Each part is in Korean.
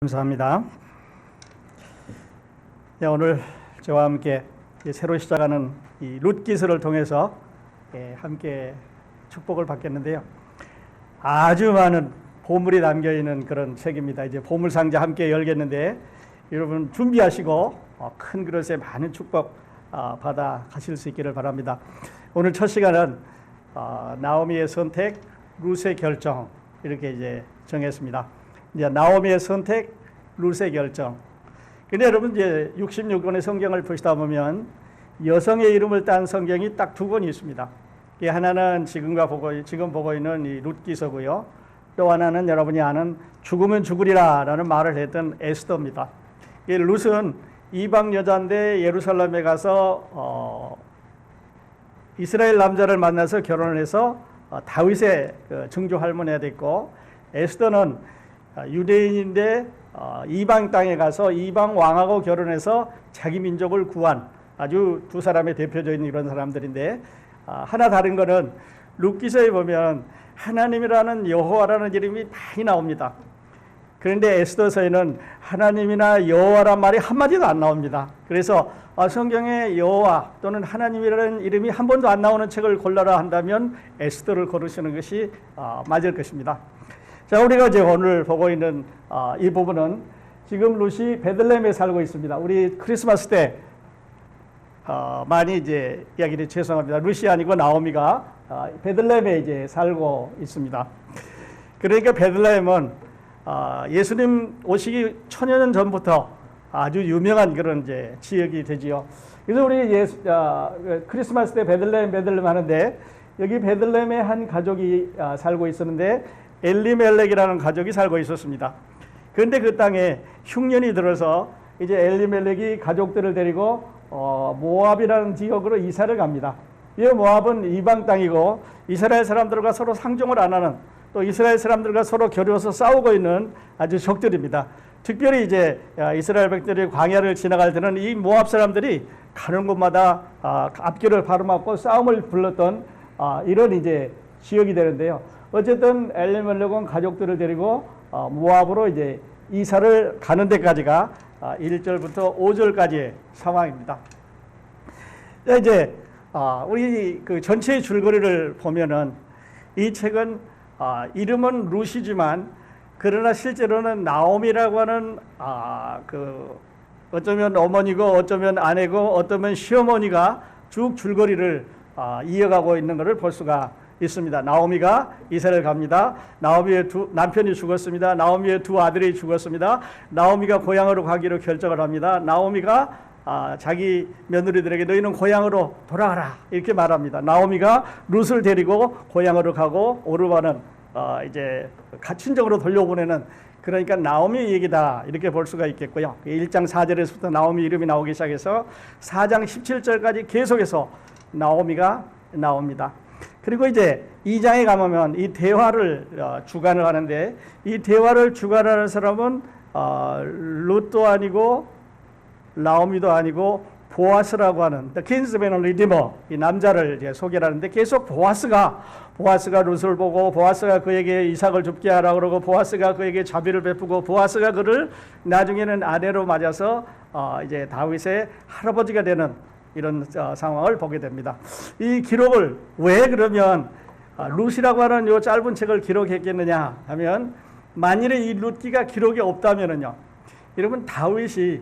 감사합니다. 네, 오늘 저와 함께 새로 시작하는 이 룻기서를 통해서 함께 축복을 받겠는데요. 아주 많은 보물이 담겨 있는 그런 책입니다. 이제 보물 상자 함께 열겠는데 여러분 준비하시고 큰 그릇에 많은 축복 받아 가실 수 있기를 바랍니다. 오늘 첫 시간은 나오미의 선택, 룻의 결정 이렇게 이제 정했습니다. 이제 나오미의 선택, 룻의 결정. 근데 여러분 이제 66권의 성경을 보시다 보면 여성의 이름을 딴 성경이 딱 두 권이 있습니다. 하나는 지금 보고 있는 이 룻기서고요. 또 하나는 여러분이 아는 죽으면 죽으리라라는 말을 했던 에스더입니다. 이 룻은 이방 여자인데 예루살렘에 가서 이스라엘 남자를 만나서 결혼을 해서 다윗의 증조 할머니가 됐고, 에스더는 유대인인데 이방 땅에 가서 이방 왕하고 결혼해서 자기 민족을 구한 아주 두 사람의 대표적인 이런 사람들인데, 하나 다른 거는 룻기서에 보면 하나님이라는 여호와라는 이름이 많이 나옵니다. 그런데 에스더서에는 하나님이나 여호와란 말이 한마디도 안 나옵니다. 그래서 성경에 여호와 또는 하나님이라는 이름이 한 번도 안 나오는 책을 골라라 한다면 에스더를 고르시는 것이 맞을 것입니다. 자, 우리가 이제 오늘 보고 있는 이 부분은 지금 룻이 베들레헴에 살고 있습니다. 우리 크리스마스 때 많이 이제 이야기를 죄송합니다. 룻이 아니고 나오미가 베들레헴에 이제 살고 있습니다. 그러니까 베들레헴은 예수님 오시기 1000여 년 전부터 아주 유명한 그런 이제 지역이 되지요. 그래서 우리 크리스마스 때 베들레헴 하는데, 여기 베들레헴에 한 가족이 살고 있었는데 엘리멜렉이라는 가족이 살고 있었습니다. 그런데 그 땅에 흉년이 들어서 이제 엘리멜렉이 가족들을 데리고 모압이라는 지역으로 이사를 갑니다. 이 모압은 이방 땅이고 이스라엘 사람들과 서로 상종을 안 하는, 또 이스라엘 사람들과 서로 겨루어서 싸우고 있는 아주 적들입니다. 특별히 이제 이스라엘 백들이 광야를 지나갈 때는 이 모압 사람들이 가는 곳마다 앞길을 가로막고 싸움을 불렀던 이런 이제 지역이 되는데요. 어쨌든 엘리멜렉은 가족들을 데리고 모압으로 이제 이사를 가는 데까지가 1절부터 5절까지의 상황입니다. 이제 우리 그 전체의 줄거리를 보면은 이 책은 이름은 룻이지만 그러나 실제로는 나오미라고 하는 어쩌면 어머니고 어쩌면 아내고 어쩌면 시어머니가 쭉 줄거리를 이어가고 있는 것을 볼 수가 있습니다. 나오미가 이사를 갑니다. 나오미의 남편이 죽었습니다. 나오미의 두 아들이 죽었습니다. 나오미가 고향으로 가기로 결정을 합니다. 나오미가 자기 며느리들에게 너희는 고향으로 돌아가라 이렇게 말합니다. 나오미가 룻을 데리고 고향으로 가고 오르바는 이제 친정으로 돌려보내는, 그러니까 나오미 얘기다 이렇게 볼 수가 있겠고요. 1장 4절에서부터 나오미 이름이 나오기 시작해서 4장 17절까지 계속해서 나오미가 나옵니다. 그리고 이제 2장에 가면 이 대화를 주관을 하는데, 이 대화를 주관하는 사람은 룻도 아니고 나오미도 아니고 보아스라고 하는 The Kinsman Redeemer, 이 남자를 이제 소개를 하는데, 계속 보아스가 룻을 보고 보아스가 그에게 이삭을 줍게 하라 그러고 보아스가 그에게 자비를 베푸고 보아스가 그를 나중에는 아내로 맞아서 이제 다윗의 할아버지가 되는 이런 상황을 보게 됩니다. 이 기록을 왜 그러면 룻이라고 하는 이 짧은 책을 기록했겠느냐 하면, 만일에 이 룻기가 기록이 없다면은요, 여러분 다윗이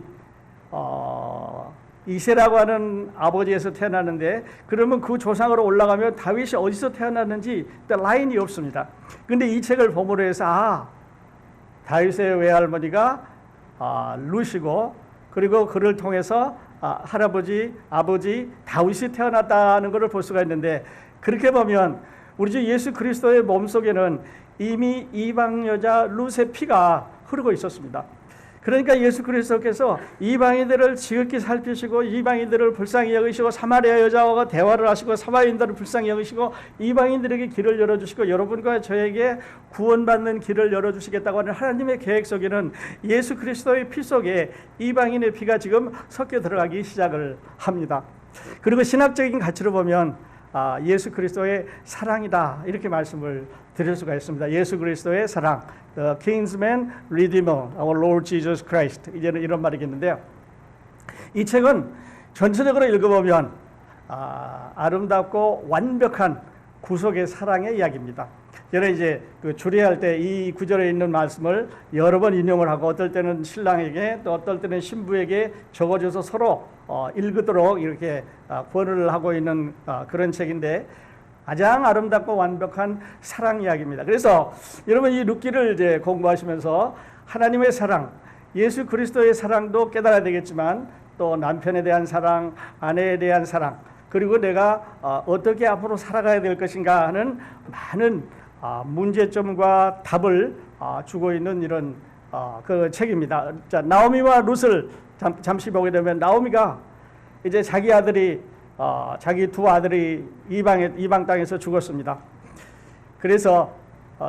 이세라고 하는 아버지에서 태어났는데, 그러면 그 조상으로 올라가면 다윗이 어디서 태어났는지 라인이 없습니다. 근데 이 책을 보므로 해서 다윗의 외할머니가 룻이고, 그리고 그를 통해서 할아버지, 아버지 다윗이 태어났다는 것을 볼 수가 있는데, 그렇게 보면 우리 주 예수 그리스도의 몸속에는 이미 이방 여자 룻의 피가 흐르고 있었습니다. 그러니까 예수 그리스도께서 이방인들을 지극히 살피시고 이방인들을 불쌍히 여기시고 사마리아 여자와 대화를 하시고 사마리아인들을 불쌍히 여기시고 이방인들에게 길을 열어주시고 여러분과 저에게 구원받는 길을 열어주시겠다고 하는 하나님의 계획 속에는 예수 그리스도의 피 속에 이방인의 피가 지금 섞여 들어가기 시작을 합니다. 그리고 신학적인 가치로 보면 예수 그리스도의 사랑이다 이렇게 말씀을 드릴 수가 있습니다. 예수 그리스도의 사랑, The kinsman redeemer, our Lord Jesus Christ. 이제는 이런 말이겠는데요. 이 책은 전체적으로 읽어보면 아름답고 완벽한 구속의 사랑의 이야기입니다. 저는 이제 그 주례할 때 이 구절에 있는 말씀을 여러 번 인용을 하고 어떨 때는 신랑에게 또 어떨 때는 신부에게 적어줘서 서로 읽도록 이렇게 권유를 하고 있는 그런 책인데 가장 아름답고 완벽한 사랑 이야기입니다. 그래서 여러분 이 룻기를 이제 공부하시면서 하나님의 사랑, 예수 그리스도의 사랑도 깨달아야 되겠지만 또 남편에 대한 사랑, 아내에 대한 사랑, 그리고 내가 어떻게 앞으로 살아가야 될 것인가 하는 많은 문제점과 답을 주고 있는 이런 그 책입니다. 자, 나오미와 룻을 잠시 보게 되면 나오미가 이제 자기 아들이 자기 두 아들이 이방 땅에서 죽었습니다. 그래서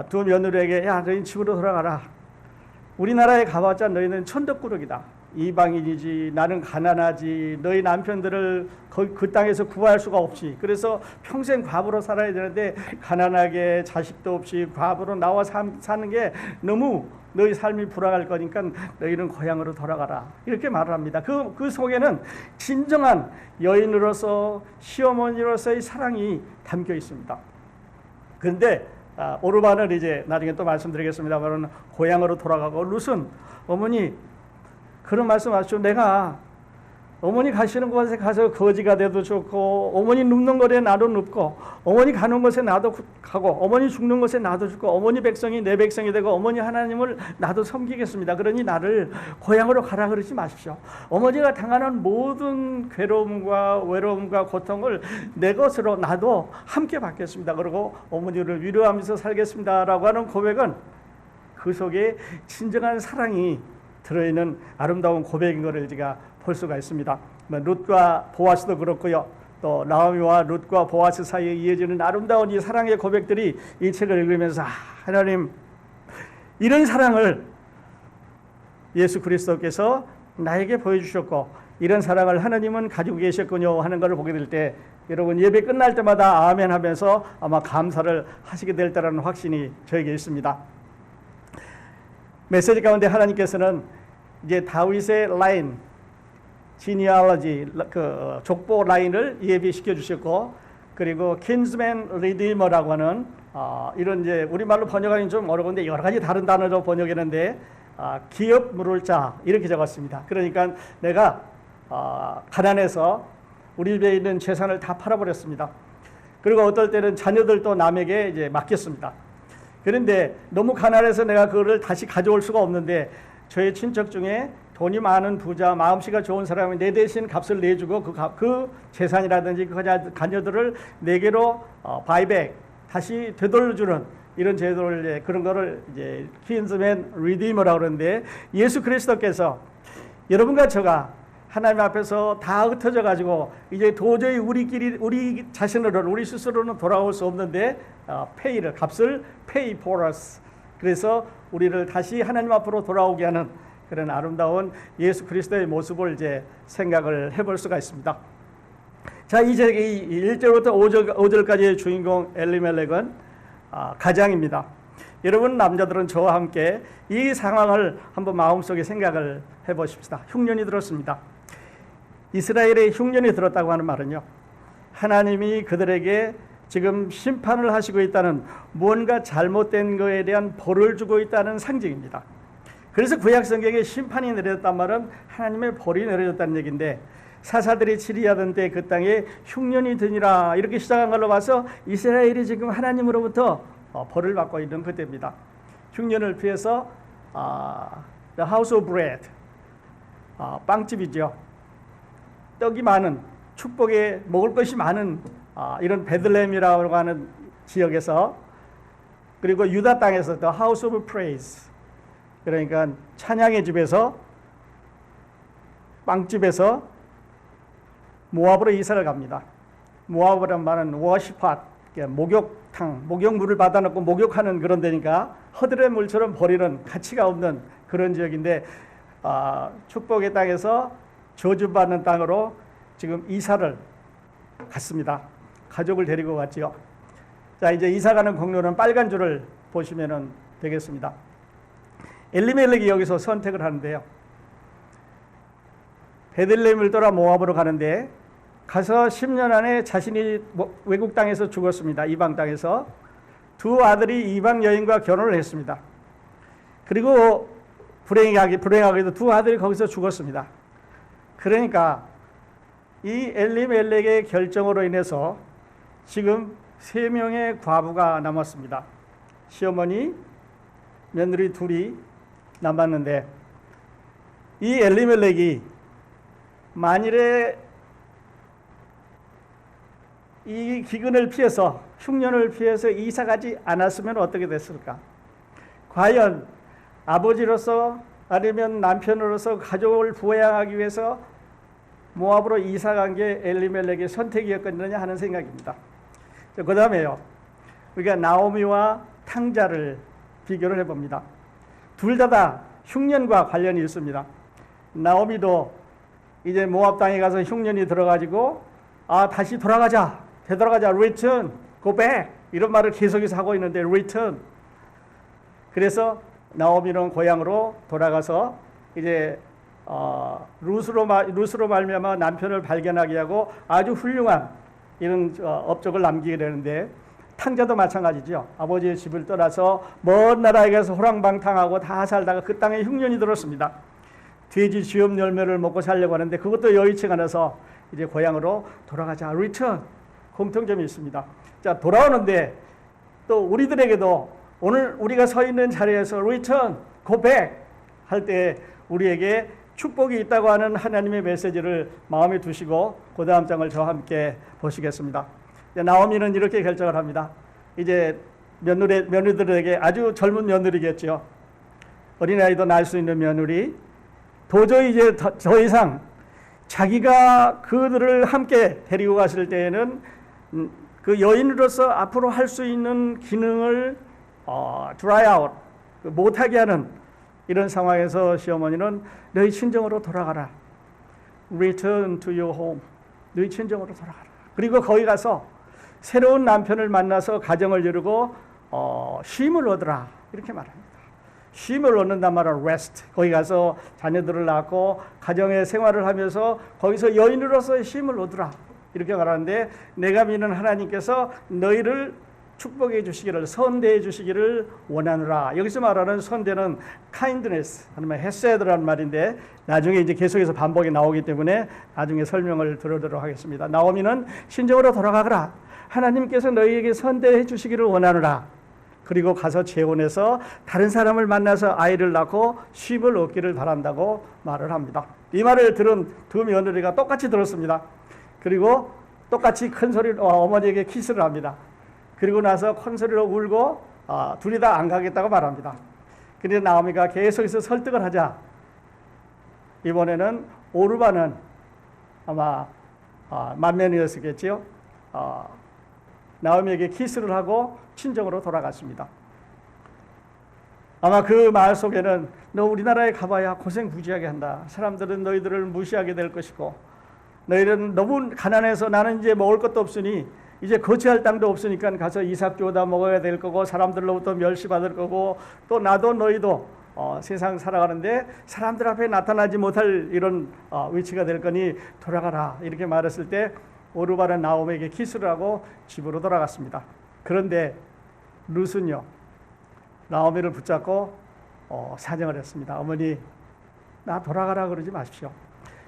두 며느리에게 야 너희 집으로 돌아가라. 우리나라에 가봤자 너희는 천덕꾸러기다. 이방인이지 나는 가난하지 너희 남편들을 그 땅에서 구할 수가 없지. 그래서 평생 과부로 살아야 되는데 가난하게 자식도 없이 과부로 나와 사는 게 너무 너희 삶이 불안할 거니까 너희는 고향으로 돌아가라. 이렇게 말을 합니다. 그 속에는 진정한 여인으로서 시어머니로서의 사랑이 담겨 있습니다. 그런데 오르반은 이제 나중에 또 말씀드리겠습니다만 고향으로 돌아가고 룻은 어머니 그런 말씀하시죠. 내가 어머니 가시는 곳에 가서 거지가 돼도 좋고 어머니 눕는 곳에 나도 눕고 어머니 가는 곳에 나도 가고 어머니 죽는 곳에 나도 죽고 어머니 백성이 내 백성이 되고 어머니 하나님을 나도 섬기겠습니다. 그러니 나를 고향으로 가라 그러지 마십시오. 어머니가 당하는 모든 괴로움과 외로움과 고통을 내 것으로 나도 함께 받겠습니다. 그리고 어머니를 위로하면서 살겠습니다라고 하는 고백은 그 속에 진정한 사랑이 들어있는 아름다운 고백인 것을 제가 볼 수가 있습니다. 룻과 보아스도 그렇고요. 또 나오미와 룻과 보아스 사이에 이어지는 아름다운 이 사랑의 고백들이 이 책을 읽으면서 하나님 이런 사랑을 예수 그리스도께서 나에게 보여주셨고 이런 사랑을 하나님은 가지고 계셨군요 하는 것을 보게 될 때 여러분 예배 끝날 때마다 아멘 하면서 아마 감사를 하시게 될 때라는 확신이 저에게 있습니다. 메시지 가운데 하나님께서는 이제 다윗의 라인, 지니얼러지, 그 족보 라인을 예비시켜 주셨고, 그리고 kinsman redeemer라고 하는 이런 이제 우리말로 번역하기는 좀 어려운데 여러 가지 다른 단어로 번역했는데 기업 물을 자 이렇게 적었습니다. 그러니까 내가 가난해서 우리 집에 있는 재산을 다 팔아버렸습니다. 그리고 어떨 때는 자녀들도 남에게 이제 맡겼습니다. 그런데 너무 가난해서 내가 그거를 다시 가져올 수가 없는데 저의 친척 중에 돈이 많은 부자, 마음씨가 좋은 사람이 내 대신 값을 내주고 그 재산이라든지 그 자녀들을 내게로 바이백 다시 되돌려주는 이런 제도를 이제 그런 거를 이제 kinsman redeemer라고 그러는데 예수 그리스도께서 여러분과 저가 하나님 앞에서 다 흩어져 가지고 이제 도저히 우리 자신으로는 우리 스스로는 돌아올 수 없는데 페이를 값을 pay for us. 그래서 우리를 다시 하나님 앞으로 돌아오게 하는 그런 아름다운 예수 그리스도의 모습을 이제 생각을 해볼 수가 있습니다. 자, 이제 1절부터 5절까지의 주인공 엘리멜렉은 가장입니다. 여러분 남자들은 저와 함께 이 상황을 한번 마음속에 생각을 해보십시다. 흉년이 들었습니다. 이스라엘의 흉년이 들었다고 하는 말은요, 하나님이 그들에게 지금 심판을 하시고 있다는, 무언가 잘못된 것에 대한 벌을 주고 있다는 상징입니다. 그래서 구약 성경에 심판이 내려졌단 말은 하나님의 벌이 내려졌다는 얘기인데, 사사들이 치리하던 때 그 땅에 흉년이 드니라 이렇게 시작한 걸로 봐서 이스라엘이 지금 하나님으로부터 벌을 받고 있는 그때입니다. 흉년을 피해서 The House of Bread, 빵집이죠. 떡이 많은, 축복에 먹을 것이 많은 이런 베들레헴이라고 하는 지역에서, 그리고 유다 땅에서 The House of Praise, 그러니까 찬양의 집에서, 빵집에서 모압으로 이사를 갑니다. 모압이란 말은 워시팟, 목욕탕, 목욕물을 받아놓고 목욕하는 그런 데니까 허들의 물처럼 버리는 가치가 없는 그런 지역인데, 축복의 땅에서 저주받는 땅으로 지금 이사를 갔습니다. 가족을 데리고 갔지요. 자, 이제 이사 가는 경로는 빨간 줄을 보시면 되겠습니다. 엘리멜렉이 여기서 선택을 하는데요. 베들레헴을 떠나 모압으로 가는데 가서 10년 안에 자신이 외국 땅에서 죽었습니다. 이방 땅에서. 두 아들이 이방 여인과 결혼을 했습니다. 그리고 불행하게도 두 아들이 거기서 죽었습니다. 그러니까 이 엘리멜렉의 결정으로 인해서 지금 3명의 과부가 남았습니다. 시어머니, 며느리 둘이 남았는데 이 엘리멜렉이 만일에 이 기근을 피해서 흉년을 피해서 이사가지 않았으면 어떻게 됐을까? 과연 아버지로서 아니면 남편으로서 가족을 부양하기 위해서 모압으로 이사간 게 엘리멜렉의 선택이었겠느냐 하는 생각입니다. 그 다음에요. 우리가 나오미와 탕자를 비교를 해봅니다. 둘 다 흉년과 관련이 있습니다. 나오미도 이제 모압 땅에 가서 흉년이 들어가지고 다시 되돌아가자, return, go back 이런 말을 계속해서 하고 있는데 return. 그래서 나오미는 고향으로 돌아가서 이제 룻으로 말미암아 남편을 발견하게 하고 아주 훌륭한 이런 업적을 남기게 되는데 탕자도 마찬가지죠. 아버지의 집을 떠나서 먼 나라에 가서 호랑방탕하고 다 살다가 그 땅에 흉년이 들었습니다. 돼지 쥐염 열매를 먹고 살려고 하는데 그것도 여의치가 않아서 이제 고향으로 돌아가자. return. 공통점이 있습니다. 자, 돌아오는데 또 우리들에게도 오늘 우리가 서 있는 자리에서 return, go back 할 때 우리에게 축복이 있다고 하는 하나님의 메시지를 마음에 두시고 그 다음 장을 저와 함께 보시겠습니다. 나오미는 이렇게 결정을 합니다. 이제 며느리들에게 아주 젊은 며느리겠죠. 어린아이도 낳을 수 있는 며느리. 도저히 이제 더 이상 자기가 그들을 함께 데리고 갔을 때에는 그 여인으로서 앞으로 할 수 있는 기능을 dry out, 못하게 하는 이런 상황에서 시어머니는 너희 친정으로 돌아가라. Return to your home. 너희 친정으로 돌아가라. 그리고 거기 가서 새로운 남편을 만나서 가정을 이루고 쉼을 얻으라. 이렇게 말합니다. 쉼을 얻는단 말은 rest. 거기 가서 자녀들을 낳고 가정의 생활을 하면서 거기서 여인으로서의 쉼을 얻으라. 이렇게 말하는데 내가 믿는 하나님께서 너희를 축복해 주시기를, 선대해 주시기를 원하노라. 여기서 말하는 선대는 kindness, 아니면 헤세드라는 말인데 나중에 이제 계속해서 반복이 나오기 때문에 나중에 설명을 들어보도록 하겠습니다. 나오미는 신정으로 돌아가거라. 하나님께서 너희에게 선대해 주시기를 원하노라. 그리고 가서 재혼해서 다른 사람을 만나서 아이를 낳고 쉼을 얻기를 바란다고 말을 합니다. 이 말을 들은 두 며느리가 똑같이 들었습니다. 그리고 똑같이 큰 소리로 어머니에게 키스를 합니다. 그리고 나서 큰 소리로 울고 둘이 다 안 가겠다고 말합니다. 그런데 나오미가 계속해서 설득을 하자 이번에는 오르바는 아마 만면이었겠지요. 나오미에게 키스를 하고 친정으로 돌아갔습니다. 아마 그 말 속에는 너 우리나라에 가봐야 고생 부지하게 한다. 사람들은 너희들을 무시하게 될 것이고 너희는 너무 가난해서 나는 이제 먹을 것도 없으니 이제 거처할 땅도 없으니까 가서 이삭 주워다 먹어야 될 거고 사람들로부터 멸시받을 거고 또 나도 너희도 세상 살아가는데 사람들 앞에 나타나지 못할 이런 위치가 될 거니 돌아가라. 이렇게 말했을 때 오르바는 나오미에게 키스를 하고 집으로 돌아갔습니다. 그런데 룻은요, 나오미를 붙잡고 사정을 했습니다. 어머니, 나 돌아가라 그러지 마십시오.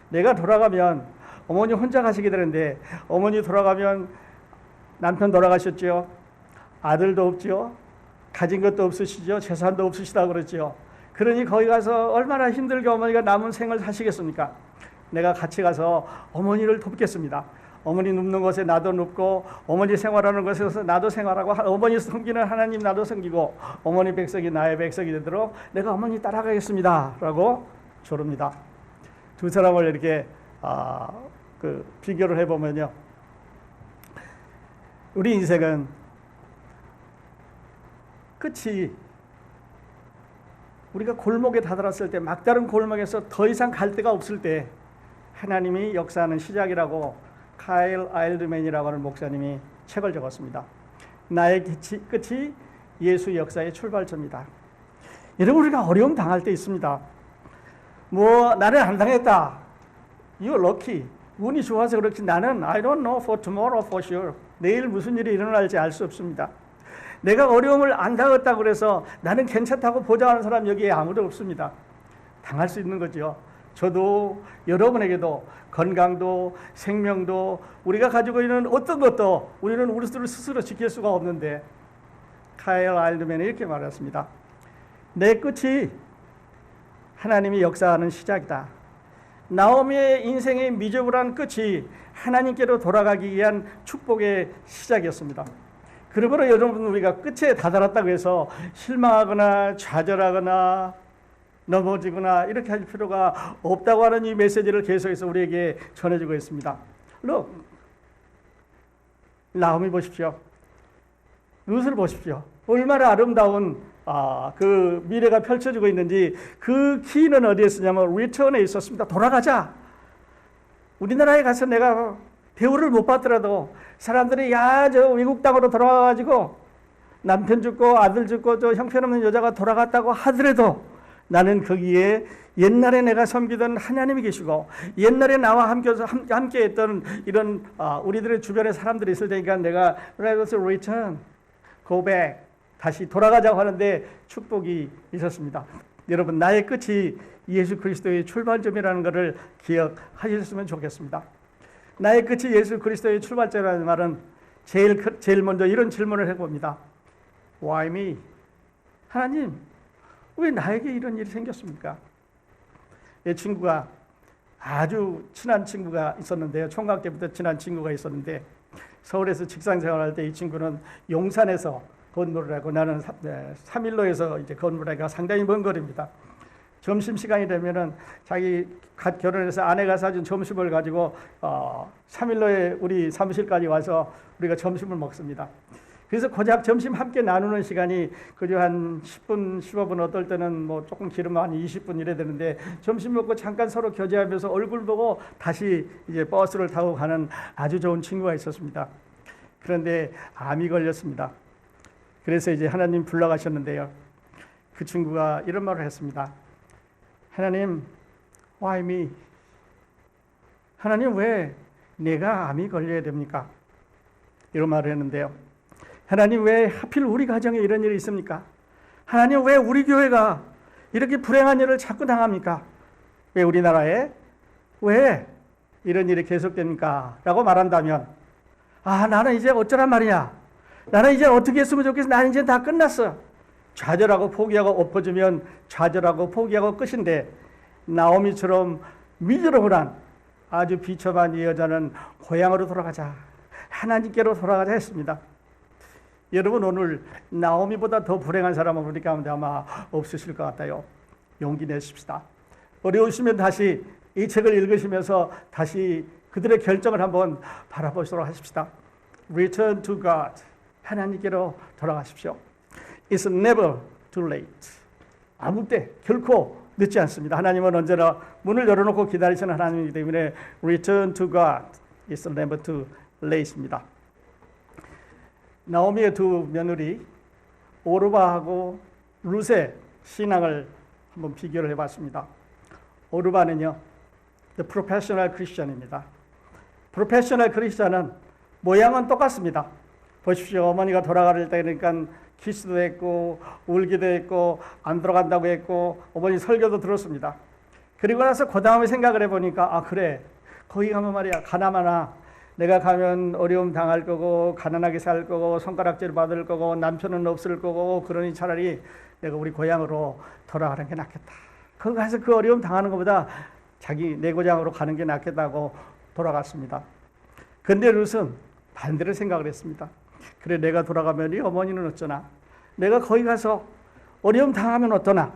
내가 돌아가면 어머니 혼자 가시게 되는데 어머니 돌아가면 남편 돌아가셨죠. 아들도 없죠. 가진 것도 없으시죠. 재산도 없으시다 그랬죠. 그러니 거기 가서 얼마나 힘들게 어머니가 남은 생을 사시겠습니까? 내가 같이 가서 어머니를 돕겠습니다. 어머니 눕는 곳에 나도 눕고 어머니 생활하는 곳에서 나도 생활하고 어머니 섬기는 하나님 나도 섬기고 어머니 백성이 나의 백성이 되도록 내가 어머니 따라가겠습니다 라고 조릅니다. 두 사람을 이렇게 비교를 해보면요, 우리 인생은 끝이 우리가 골목에 다다랐을 때, 막다른 골목에서 더 이상 갈 데가 없을 때 하나님이 역사하는 시작이라고 카일 아일드맨이라고 하는 목사님이 책을 적었습니다. 나의 끝이 예수 역사의 출발점이다. 여러분, 우리가 어려움 당할 때 있습니다. 뭐 나는 안 당했다. You're lucky. 운이 좋아서 그렇지 나는 I don't know for tomorrow for sure. 내일 무슨 일이 일어날지 알 수 없습니다. 내가 어려움을 안 당했다고 그래서 나는 괜찮다고 보장하는 사람 여기에 아무도 없습니다. 당할 수 있는 거죠. 저도 여러분에게도 건강도 생명도 우리가 가지고 있는 어떤 것도 우리는 우리 스스로 지킬 수가 없는데 카일 알드맨이 이렇게 말했습니다. 내 끝이 하나님이 역사하는 시작이다. 나오미의 인생의 미저블한 끝이 하나님께로 돌아가기 위한 축복의 시작이었습니다. 그러므로 여러분, 우리가 끝에 다다랐다고 해서 실망하거나 좌절하거나 넘어지거나 이렇게 할 필요가 없다고 하는 이 메시지를 계속해서 우리에게 전해주고 있습니다. Look, 나오미 보십시오. 룻을 보십시오. 얼마나 아름다운 그 미래가 펼쳐지고 있는지. 그 키는 어디에 있었냐면 리턴에 있었습니다. 돌아가자. 우리나라에 가서 내가 대우를 못 받더라도 사람들이 저 외국 땅으로 돌아가가지고 남편 죽고 아들 죽고 저 형편없는 여자가 돌아갔다고 하더라도 나는 거기에 옛날에 내가 섬기던 하나님이 계시고 옛날에 나와 함께 했던 이런 우리들의 주변에 사람들이 있을 테니까 내가 Let us return, go back, 다시 돌아가자고 하는데 축복이 있었습니다. 여러분, 나의 끝이 예수 그리스도의 출발점이라는 것을 기억하셨으면 좋겠습니다. 나의 끝이 예수 그리스도의 출발점이라는 말은 제일 먼저 이런 질문을 해봅니다. Why me? 하나님, 왜 나에게 이런 일이 생겼습니까? 내 친구가 아주 친한 친구가 있었는데요. 총각 때부터 친한 친구가 있었는데 서울에서 직장 생활할 때 이 친구는 용산에서 건물을 하고 나는 3일로에서 이제 건물을 하기가 상당히 먼 거리입니다. 점심시간이 되면은 자기 갓 결혼해서 아내가 사준 점심을 가지고 3일로에 우리 사무실까지 와서 우리가 점심을 먹습니다. 그래서 고작 점심 함께 나누는 시간이 그저 한 10분, 15분, 어떨 때는 뭐 조금 길으면 한 20분 이래 되는데 점심 먹고 잠깐 서로 교제하면서 얼굴 보고 다시 이제 버스를 타고 가는 아주 좋은 친구가 있었습니다. 그런데 암이 걸렸습니다. 그래서 이제 하나님 불러가셨는데요. 그 친구가 이런 말을 했습니다. 하나님, why me? 하나님, 왜 내가 암이 걸려야 됩니까? 이런 말을 했는데요. 하나님, 왜 하필 우리 가정에 이런 일이 있습니까? 하나님, 왜 우리 교회가 이렇게 불행한 일을 자꾸 당합니까? 왜 우리나라에 왜 이런 일이 계속됩니까? 라고 말한다면 나는 이제 어쩌란 말이야. 나는 이제 어떻게 했으면 좋겠어. 나는 이제 다 끝났어. 좌절하고 포기하고 엎어지면 좌절하고 포기하고 끝인데 나오미처럼 미저러블한 아주 비참한 이 여자는 고향으로 돌아가자. 하나님께로 돌아가자 했습니다. 여러분, 오늘 나오미보다 더 불행한 사람은 우리 가운데 아마 없으실 것 같아요. 용기 내십시다. 어려우시면 다시 이 책을 읽으시면서 다시 그들의 결정을 한번 바라보시도록 하십시다. Return to God. 하나님께로 돌아가십시오. It's never too late. 아무 때 결코 늦지 않습니다. 하나님은 언제나 문을 열어놓고 기다리시는 하나님이기 때문에 Return to God. It's never too late입니다. 나오미의 두 며느리 오르바하고 룻의 신앙을 한번 비교를 해봤습니다. 오르바는요, The Professional Christian입니다. Professional Christian은 모양은 똑같습니다. 보십시오. 어머니가 돌아갈 때 그러니까 키스도 했고 울기도 했고 안 들어간다고 했고 어머니 설교도 들었습니다. 그리고 나서 그 다음에 생각을 해보니까 그래, 거기 가면 말이야 가나마나 내가 가면 어려움 당할 거고 가난하게 살 거고 손가락질 받을 거고 남편은 없을 거고 그러니 차라리 내가 우리 고향으로 돌아가는 게 낫겠다. 거기 가서 그 어려움 당하는 것보다 자기 내 고향으로 가는 게 낫겠다고 돌아갔습니다. 근데 룻은 반대로 생각을 했습니다. 그래, 내가 돌아가면 이 어머니는 어쩌나? 내가 거기 가서 어려움 당하면 어떠나?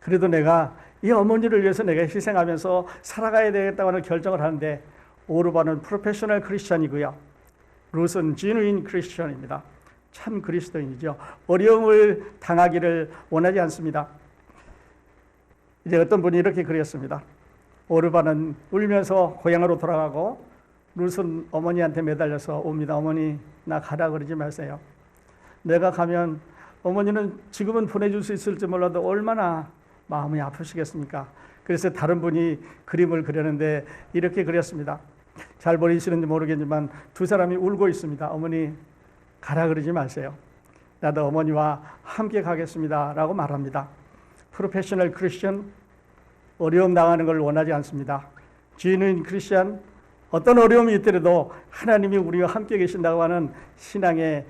그래도 내가 이 어머니를 위해서 내가 희생하면서 살아가야 되겠다고 하는 결정을 하는데 오르바는 프로페셔널 크리스천이고요. 룻은 지누인 크리스천입니다. 참 그리스도인이죠. 어려움을 당하기를 원하지 않습니다. 이제 어떤 분이 이렇게 그렸습니다. 오르바는 울면서 고향으로 돌아가고 룻은 어머니한테 매달려서 옵니다. 어머니, 나 가라 그러지 마세요. 내가 가면 어머니는 지금은 보내줄 수 있을지 몰라도 얼마나 마음이 아프시겠습니까? 그래서 다른 분이 그림을 그렸는데 이렇게 그렸습니다. 잘 보이시는지 모르겠지만 두 사람이 울고 있습니다. 어머니 가라 그러지 마세요. 나도 어머니와 함께 가겠습니다 라고 말합니다. 프로페셔널 크리스천, 어려움 당하는 걸 원하지 않습니다. 지인인 크리스천, 어떤 어려움이 있더라도 하나님이 우리와 함께 계신다고 하는 신앙의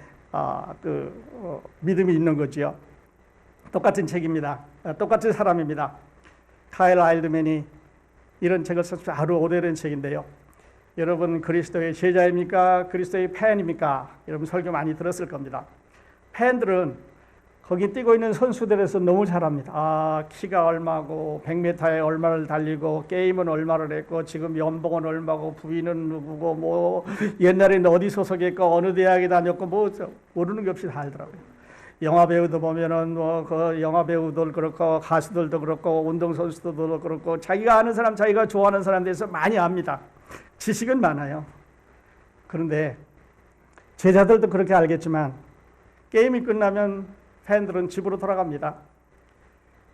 믿음이 있는 거지요. 똑같은 책입니다. 똑같은 사람입니다. 카일 아일드맨이 이런 책을 썼습니다. 아주 오래된 책인데요. 여러분 그리스도의 제자입니까? 그리스도의 팬입니까? 여러분 설교 많이 들었을 겁니다. 팬들은 거기 뛰고 있는 선수들에서 너무 잘합니다. 키가 얼마고 100m에 얼마를 달리고 게임은 얼마를 했고 지금 연봉은 얼마고 부인은 누구고 뭐 옛날에는 어디 소속했고 어느 대학에 다녔고 뭐 모르는 게 없이 다 알더라고요. 영화 배우도 보면은 뭐 그 영화 배우들 그렇고 가수들도 그렇고 운동 선수들도 그렇고 자기가 아는 사람, 자기가 좋아하는 사람 대해서 많이 압니다. 지식은 많아요. 그런데 제자들도 그렇게 알겠지만 게임이 끝나면 팬들은 집으로 돌아갑니다.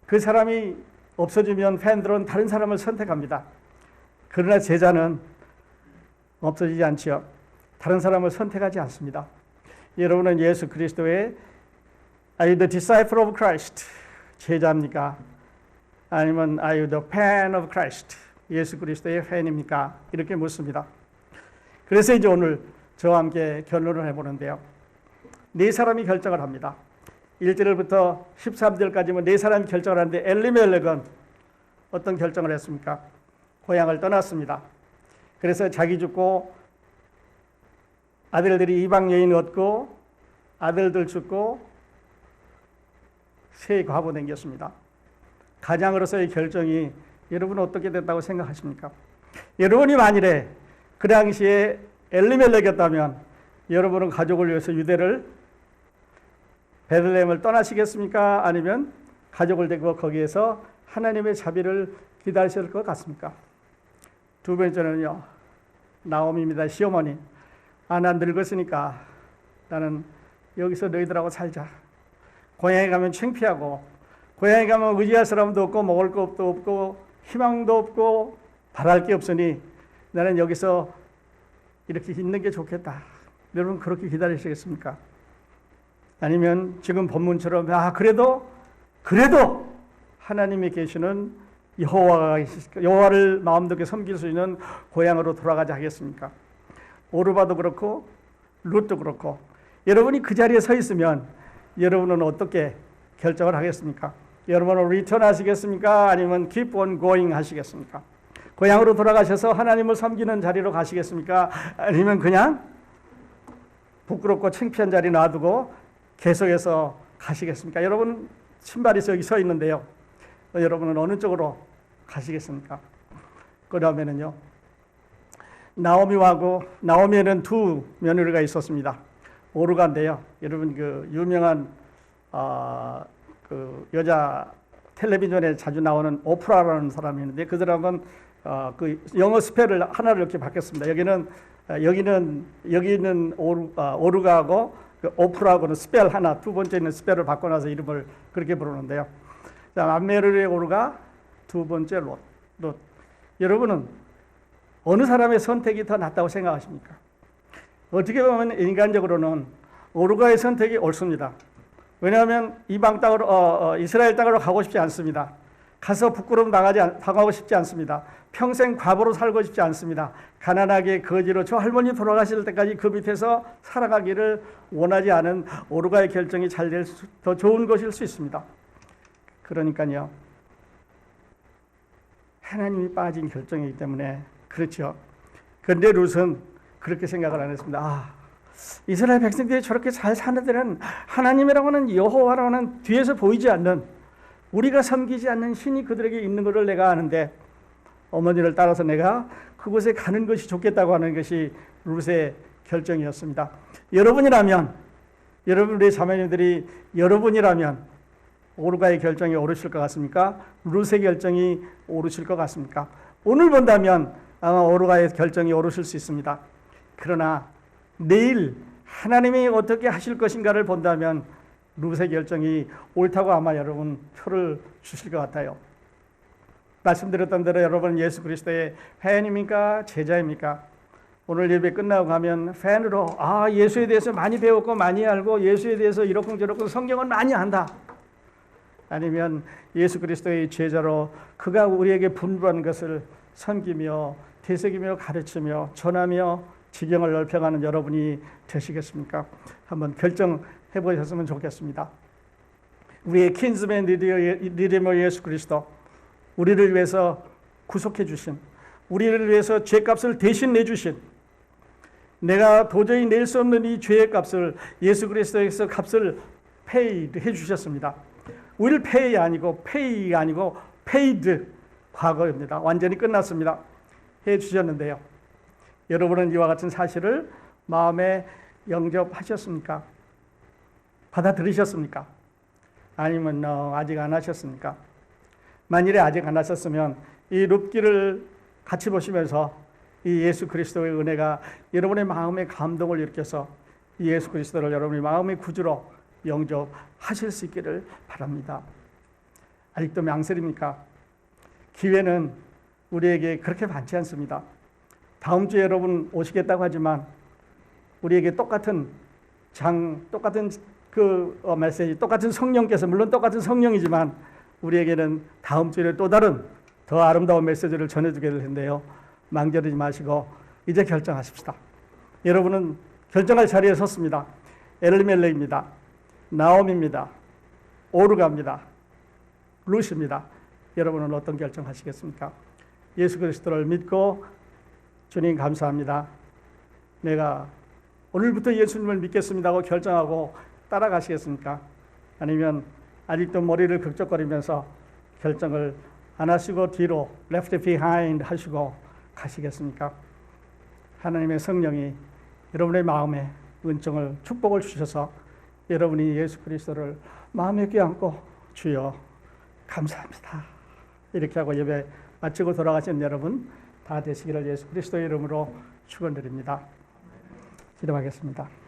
그 사람이 없어지면 팬들은 다른 사람을 선택합니다. 그러나 제자는 없어지지 않지요. 다른 사람을 선택하지 않습니다. 여러분은 예수 그리스도의 Are you the disciple of Christ? 제자입니까? 아니면 Are you the fan of Christ? 예수 그리스도의 팬입니까? 이렇게 묻습니다. 그래서 이제 오늘 저와 함께 결론을 해보는데요. 네 사람이 결정을 합니다. 1절부터 13절까지면 네 사람이 결정을 하는데 엘리멜렉은 어떤 결정을 했습니까? 고향을 떠났습니다. 그래서 자기 죽고 아들들이 이방 여인 얻고 아들들 죽고 새 과부 댕겼습니다. 가장으로서의 결정이 여러분은 어떻게 됐다고 생각하십니까? 여러분이 만일에 그 당시에 엘리멜렉이었다면 여러분은 가족을 위해서 유대를 베들레헴을 떠나시겠습니까? 아니면 가족을 데리고 거기에서 하나님의 자비를 기다리실 것 같습니까? 두 번째는요. 나오미입니다. 시어머니. 난 늙었으니까 나는 여기서 너희들하고 살자. 고향에 가면 창피하고 고향에 가면 의지할 사람도 없고 먹을 것도 없고 희망도 없고 바랄 게 없으니 나는 여기서 이렇게 있는 게 좋겠다. 여러분 그렇게 기다리시겠습니까? 아니면 지금 본문처럼 그래도 하나님이 계시는 여호와를 마음속에 섬길 수 있는 고향으로 돌아가자 하겠습니까? 오르바도 그렇고 룻도 그렇고 여러분이 그 자리에 서 있으면 여러분은 어떻게 결정을 하겠습니까? 여러분은 리턴 하시겠습니까? 아니면 keep on going 하시겠습니까? 고향으로 돌아가셔서 하나님을 섬기는 자리로 가시겠습니까? 아니면 그냥 부끄럽고 창피한 자리 놔두고 계속해서 가시겠습니까? 여러분 신발이 여기 서 있는데요. 여러분은 어느 쪽으로 가시겠습니까? 그러면은요. 나오미에는 두 며느리가 있었습니다. 오르가인데요. 여러분 그 유명한 그 여자 텔레비전에 자주 나오는 오프라라는 사람이 있는데 그 사람은 그 영어 스펠을 하나를 이렇게 바꿨습니다. 여기는 오르가하고 그 오프라하고는 스펠 하나, 두 번째는 스펠을 바꿔놔서 이름을 그렇게 부르는데요. 암메르의 오르가, 두 번째 롯. 여러분은 어느 사람의 선택이 더 낫다고 생각하십니까? 어떻게 보면 인간적으로는 오르가의 선택이 옳습니다. 왜냐하면 이방 땅으로 이스라엘 땅으로 가고 싶지 않습니다. 가서 부끄러움 당하고 싶지 않습니다. 평생 과부로 살고 싶지 않습니다. 가난하게 거지로 저 할머니 돌아가실 때까지 그 밑에서 살아가기를 원하지 않은 오르가의 결정이 잘 될 더 좋은 것일 수 있습니다. 그러니까요. 하나님이 빠진 결정이기 때문에 그렇죠. 그런데 룻은 그렇게 생각을 안 했습니다. 이스라엘 백성들이 저렇게 잘 사는 데는 하나님이라고 하는 여호와라고 하는 뒤에서 보이지 않는 우리가 섬기지 않는 신이 그들에게 있는 것을 내가 아는데 어머니를 따라서 내가 그곳에 가는 것이 좋겠다고 하는 것이 룻의 결정이었습니다. 여러분이라면 여러분의 자매님들이 여러분이라면 오르가의 결정이 옳으실 것 같습니까? 룻의 결정이 옳으실 것 같습니까? 오늘 본다면 아마 오르가의 결정이 옳으실 수 있습니다. 그러나 내일 하나님이 어떻게 하실 것인가를 본다면 룻의 결정이 옳다고 아마 여러분 표를 주실 것 같아요. 말씀드렸던 대로 여러분 예수 그리스도의 팬입니까? 제자입니까? 오늘 예배 끝나고 가면 팬으로 예수에 대해서 많이 배웠고 많이 알고 예수에 대해서 이렇고 저렇고 성경은 많이 안다. 아니면 예수 그리스도의 제자로 그가 우리에게 분부한 것을 섬기며 되새기며 가르치며 전하며 지경을 넓혀가는 여러분이 되시겠습니까? 한번 결정해 보셨으면 좋겠습니다. 우리의 킨즈맨 리데머 예수 그리스도, 우리를 위해서 구속해 주신, 우리를 위해서 죄값을 대신 내주신, 내가 도저히 낼 수 없는 이 죄의 값을 예수 그리스도에서 값을 페이드 해 주셨습니다. will pay 아니고 pay가 아니고 paid 과거입니다. 완전히 끝났습니다. 해 주셨는데요. 여러분은 이와 같은 사실을 마음에 영접하셨습니까? 받아들이셨습니까? 아니면 아직 안 하셨습니까? 만일에 아직 안 하셨으면 이 룻기를 같이 보시면서 이 예수 그리스도의 은혜가 여러분의 마음에 감동을 일으켜서 이 예수 그리스도를 여러분의 마음의 구주로 영접하실 수 있기를 바랍니다. 아직도 망설입니까? 기회는 우리에게 그렇게 많지 않습니다. 다음 주에 여러분 오시겠다고 하지만 우리에게 똑같은 메시지, 똑같은 성령께서, 물론 똑같은 성령이지만 우리에게는 다음 주에 또 다른 더 아름다운 메시지를 전해주게 될 텐데요. 망설이지 마시고 이제 결정하십시다. 여러분은 결정할 자리에 섰습니다. 엘리멜렉입니다. 나옴입니다. 오르가입니다. 룻입니다. 여러분은 어떤 결정하시겠습니까? 예수 그리스도를 믿고 주님 감사합니다. 내가 오늘부터 예수님을 믿겠습니다 하고 결정하고 따라가시겠습니까? 아니면 아직도 머리를 극적거리면서 결정을 안 하시고 뒤로 left behind 하시고 가시겠습니까? 하나님의 성령이 여러분의 마음에 은총을, 축복을 주셔서 여러분이 예수 그리스도를 마음에 껴안고 주여 감사합니다 이렇게 하고 예배 마치고 돌아가신 여러분 다 되시기를 예수 그리스도의 이름으로 축원드립니다. 기도하겠습니다.